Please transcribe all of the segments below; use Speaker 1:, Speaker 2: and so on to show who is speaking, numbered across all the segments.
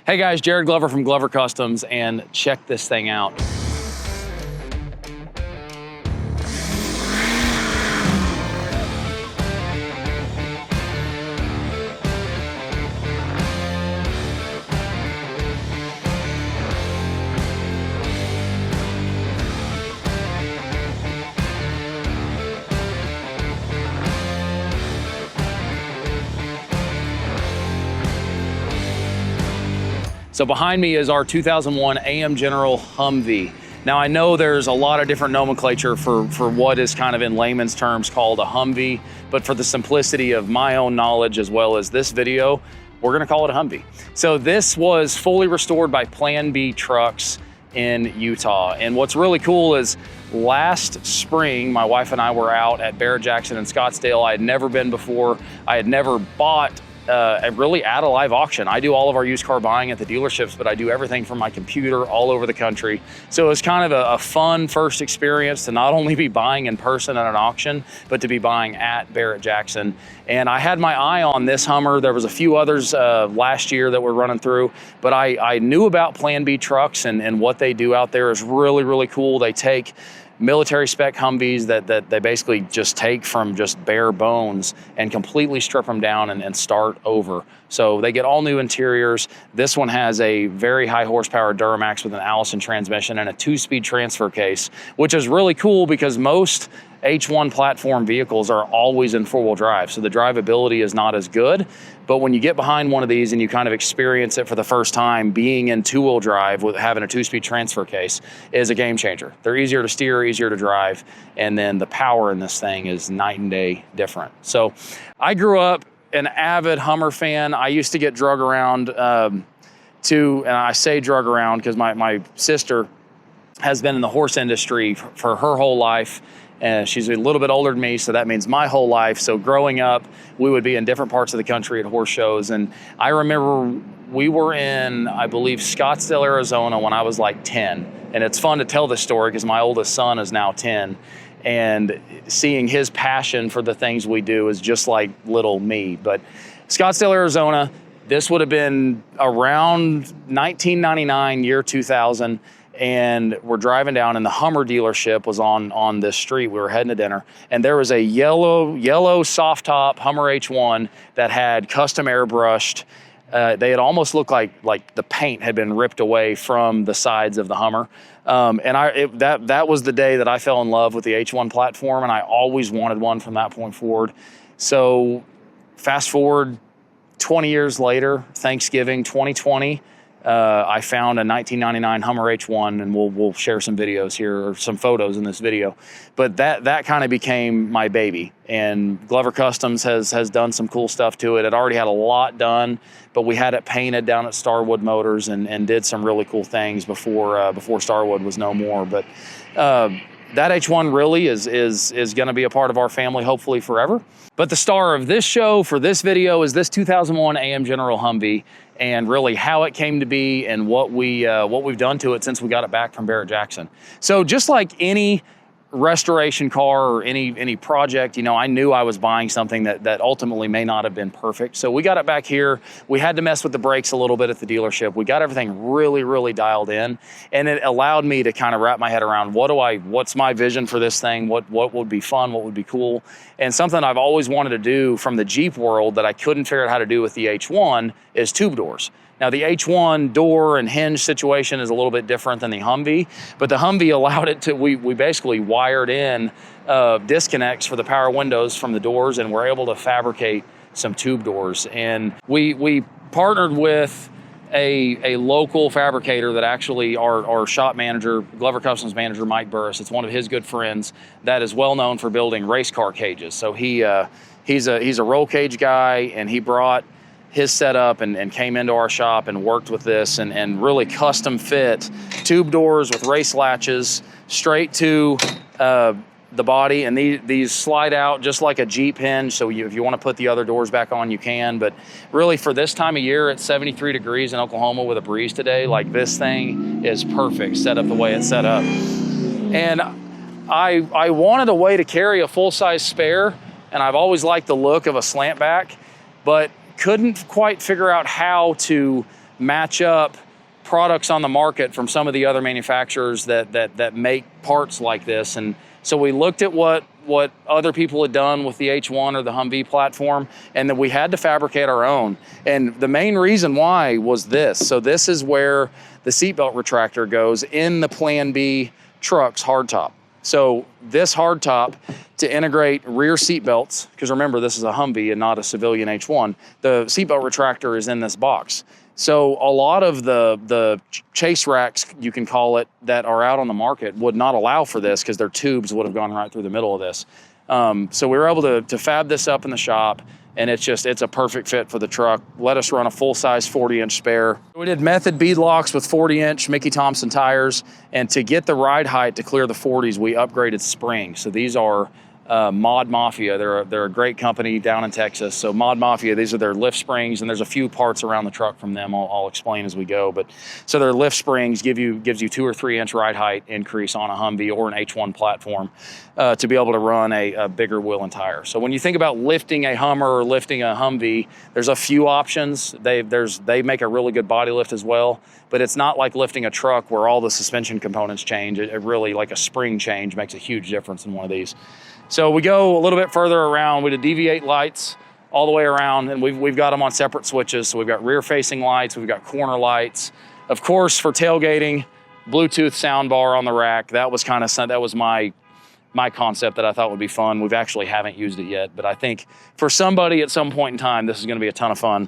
Speaker 1: Hey guys, Jared Glover from Glover Customs, and check this thing out. So behind me is our 2001 AM General Humvee. Now I know there's a lot of different nomenclature for what is kind of in layman's terms called a Humvee, but for the simplicity of my own knowledge as well as this video, we're gonna call it a Humvee. So this was fully restored by Plan B Trucks in Utah. And what's really cool is last spring, my wife and I were out at Barrett-Jackson in Scottsdale. I had never been before. I had never bought really at a live auction. I do all of our used car buying at the dealerships, but I do everything from my computer all over the country. So it was kind of a fun first experience to not only be buying in person at an auction, but to be buying at Barrett-Jackson. And I had my eye on this Hummer. There was a few others last year that were running through, but I knew about Plan B Trucks and what they do out there is really, really cool. They take military spec Humvees that they basically just take from just bare bones and completely strip them down and start over. So they get all new interiors. This one has a very high horsepower Duramax with an Allison transmission and a 2-speed transfer case, which is really cool because most H1 platform vehicles are always in 4-wheel drive. So the drivability is not as good. But when you get behind one of these and you kind of experience it for the first time, being in 2-wheel drive with having a 2-speed transfer case is a game changer. They're easier to steer, easier to drive, and then the power in this thing is night and day different. So I grew up an avid Hummer fan. I used to get drug around and I say drug around because my sister has been in the horse industry for her whole life. She's a little bit older than me, so that means my whole life. So growing up, we would be in different parts of the country at horse shows. And I remember we were in, I believe, Scottsdale, Arizona when I was like 10. And it's fun to tell this story because my oldest son is now 10. And seeing his passion for the things we do is just like little me. But Scottsdale, Arizona, this would have been around 1999, year 2000. And we're driving down and the Hummer dealership was on this street. We were heading to dinner and there was a yellow soft top Hummer H1 that had custom airbrushed. They had almost looked like the paint had been ripped away from the sides of the Hummer. That was the day that I fell in love with the H1 platform, and I always wanted one from that point forward. So fast forward 20 years later, Thanksgiving 2020, I found a 1999 Hummer H1, and we'll share some videos here or some photos in this video. But that kind of became my baby, and Glover Customs has done some cool stuff to it. It already had a lot done, but we had it painted down at Starwood Motors and did some really cool things before Starwood was no more. But that H1 really is going to be a part of our family, hopefully forever. But the star of this show for this video is this 2001 AM General Humvee, and really how it came to be and what we've done to it since we got it back from Barrett-Jackson. So just like any restoration car or any project, you know, I knew I was buying something that ultimately may not have been perfect. So we got it back here. We had to mess with the brakes a little bit at the dealership. We got everything really, really dialed in, and it allowed me to kind of wrap my head around what's my vision for this thing? What would be fun? What would be cool? And something I've always wanted to do from the Jeep world that I couldn't figure out how to do with the H1 is tube doors. Now the H1 door and hinge situation is a little bit different than the Humvee, but the Humvee allowed it to, we basically wired in disconnects for the power windows from the doors, and we're able to fabricate some tube doors. And we partnered with a local fabricator that actually our shop manager, Glover Customs manager, Mike Burris, it's one of his good friends that is well known for building race car cages. So he's a roll cage guy, and he brought his setup and came into our shop and worked with this and really custom fit tube doors with race latches straight to the body, and these slide out just like a Jeep hinge. So if you want to put the other doors back on, you can. But really, for this time of year, it's 73 degrees in Oklahoma with a breeze today. Like, this thing is perfect set up the way it's set up. And I wanted a way to carry a full-size spare, and I've always liked the look of a slant back, but couldn't quite figure out how to match up products on the market from some of the other manufacturers that make parts like this. And so we looked at what other people had done with the H1 or the Humvee platform, and then we had to fabricate our own. And the main reason why was this. So this is where the seatbelt retractor goes in the Plan B truck's hardtop. So this hardtop, to integrate rear seatbelts, because remember, this is a Humvee and not a civilian H1, the seatbelt retractor is in this box. So a lot of the chase racks, you can call it, that are out on the market would not allow for this because their tubes would have gone right through the middle of this. So we were able to fab this up in the shop, and it's a perfect fit for the truck. Let us run a full-size 40-inch spare. We did method bead locks with 40-inch Mickey Thompson tires, and to get the ride height to clear the 40s, we upgraded springs. So these are Mafia. They're a great company down in Texas. So Mafia, these are their lift springs, and there's a few parts around the truck from them. I'll explain as we go. But so their lift springs gives you 2 or 3 inch ride height increase on a Humvee or an H1 platform to be able to run a bigger wheel and tire. So when you think about lifting a Hummer or lifting a Humvee, there's a few options. They make a really good body lift as well, but it's not like lifting a truck where all the suspension components change. It really, like a spring change, makes a huge difference in one of these. So we go a little bit further around. We did deviate lights all the way around, and we've got them on separate switches. So we've got rear-facing lights, we've got corner lights. Of course, for tailgating, Bluetooth sound bar on the rack. That was my concept that I thought would be fun. We've actually haven't used it yet, but I think for somebody at some point in time, this is going to be a ton of fun.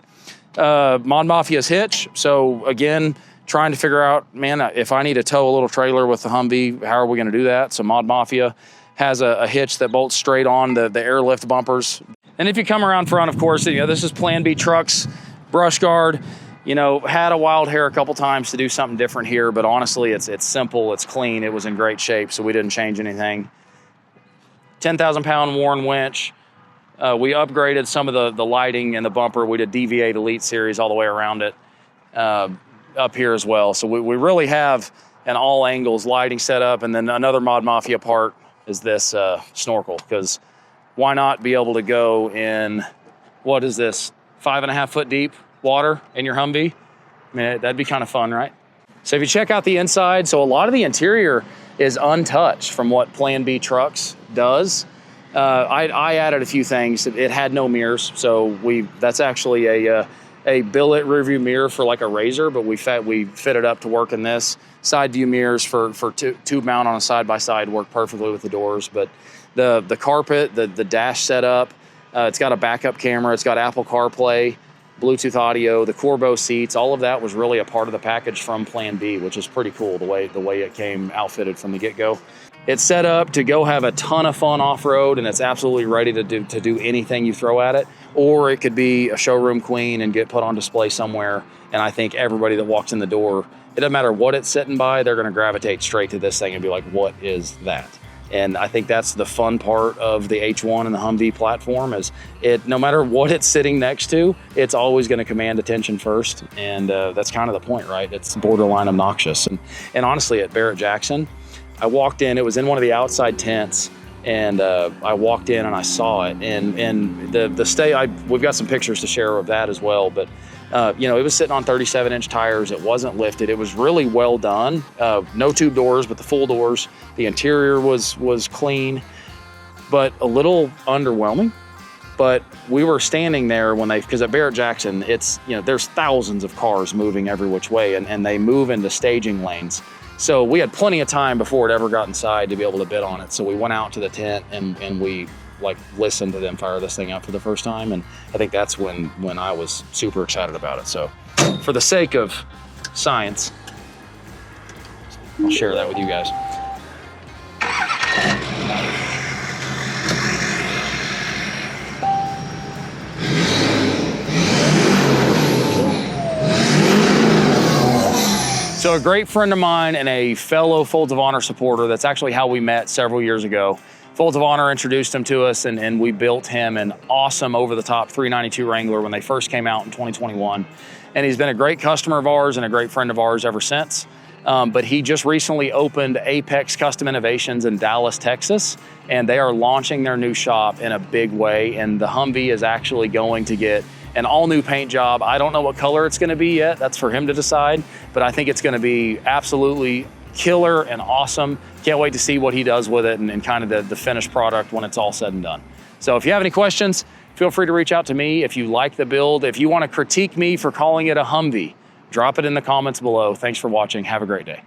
Speaker 1: Mafia's hitch. So again, trying to figure out, man, if I need to tow a little trailer with the Humvee, how are we going to do that? So Mafia has a hitch that bolts straight on the airlift bumpers. And if you come around front, of course, this is Plan B trucks, brush guard. Had a wild hair a couple times to do something different here, but honestly, it's simple, it's clean, it was in great shape, so we didn't change anything. 10,000 pound Warren winch. We upgraded some of the lighting and the bumper. We did Deviate Elite Series all the way around it up here as well. So we really have an all angles lighting setup, and then another Mafia part is this snorkel, because why not be able to go in, what is this, 5.5 foot deep water in your Humvee? I mean, that'd be kind of fun, right? So if you check out the inside, so a lot of the interior is untouched from what Plan B Trucks does. I added a few things. It had no mirrors, so that's actually a billet rearview mirror for like a Razor, but we fit it up to work in this. Side view mirrors for tube mount on a side-by-side work perfectly with the doors. But the carpet, the dash setup, it's got a backup camera, it's got Apple CarPlay, Bluetooth audio, the Corbeau seats, all of that was really a part of the package from Plan B, which is pretty cool the way it came outfitted from the get-go. It's set up to go have a ton of fun off-road, and it's absolutely ready to do anything you throw at it. Or it could be a showroom queen and get put on display somewhere. And I think everybody that walks in the door, it doesn't matter what it's sitting by, they're going to gravitate straight to this thing and be like, what is that? And I think that's the fun part of the H1 and the Humvee platform, is no matter what it's sitting next to, it's always going to command attention first. And that's kind of the point, right? It's borderline obnoxious. And honestly, at Barrett-Jackson, I walked in, it was in one of the outside tents, and I walked in and I saw it. And the stay, we've got some pictures to share of that as well, but it was sitting on 37-inch tires. It wasn't lifted. It was really well done. No tube doors, but the full doors. The interior was clean, but a little underwhelming. But we were standing there because at Barrett-Jackson, there's thousands of cars moving every which way, and they move into staging lanes. So we had plenty of time before it ever got inside to be able to bid on it. So we went out to the tent and we listened to them fire this thing up for the first time. And I think that's when I was super excited about it. So for the sake of science, I'll share that with you guys. So a great friend of mine and a fellow Folds of Honor supporter, that's actually how we met several years ago. Folds of Honor introduced him to us, and we built him an awesome over-the-top 392 Wrangler when they first came out in 2021. And he's been a great customer of ours and a great friend of ours ever since. But he just recently opened Apex Custom Innovations in Dallas, Texas, and they are launching their new shop in a big way. And the Humvee is actually going to get an all new paint job. I don't know what color it's gonna be yet. That's for him to decide, but I think it's gonna be absolutely killer and awesome. Can't wait to see what he does with it and kind of the finished product when it's all said and done. So if you have any questions, feel free to reach out to me. If you like the build, if you want to critique me for calling it a Humvee, drop it in the comments below. Thanks for watching. Have a great day.